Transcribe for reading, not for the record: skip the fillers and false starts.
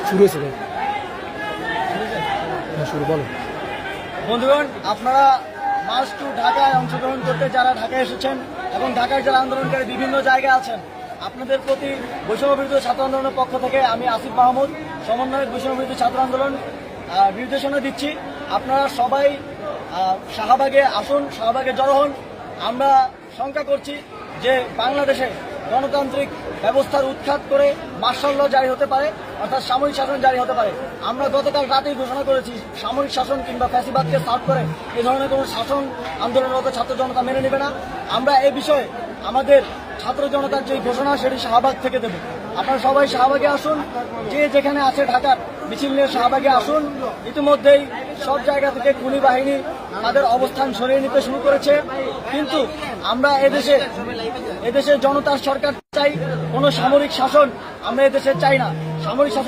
শুরু হয়েছে শুরু বলো। বন্ধুগণ, আপনারা মার্চ টু ঢাকায় অংশগ্রহণ করতে যারা ঢাকায় এসেছেন এবং ঢাকায় যারা আন্দোলনকারী বিভিন্ন জায়গায় আছেন, আপনাদের প্রতি বৈষম্য বিরোধী ছাত্র আন্দোলনের পক্ষ থেকে আমি আসিফ মাহমুদ, সমন্বয়ক বৈষম্য বিরোধী ছাত্র আন্দোলন, নির্দেশনা দিচ্ছি আপনারা সবাই শাহবাগে আসুন, শাহবাগে জড়ো হন। আমরা শঙ্কা করছি যে বাংলাদেশে গণতান্ত্রিক ব্যবস্থার উৎখাত করে মার্শাল ল জারি হতে পারে, অর্থাৎ সামরিক শাসন জারি হতে পারে। আমরা গতকাল রাতেই ঘোষণা করেছি সামরিক শাসন কিংবা ফ্যাসিবাদকে সার্ভ করে এই ধরনের কোনো শাসন আন্দোলনরত ছাত্র জনতা মেনে নেবে না। আমরা এ বিষয়ে আমাদের ছাত্র জনতার যে ঘোষণা সেটি শাহবাগ থেকে দেব। আপনারা সবাই শাহবাগে আসুন, যে যেখানে আছে ঢাকার মিছিল নিয়ে শাহবাগে আসুন। ইতিমধ্যেই সব জায়গা থেকে খুনি বাহিনী তাদের অবস্থান সরিয়ে নিতে শুরু করেছে, কিন্তু আমরা এদেশে জনতার সরকার চাই, কোনো সামরিক শাসন আমরা এদেশে চাই না। সামরিক শাসন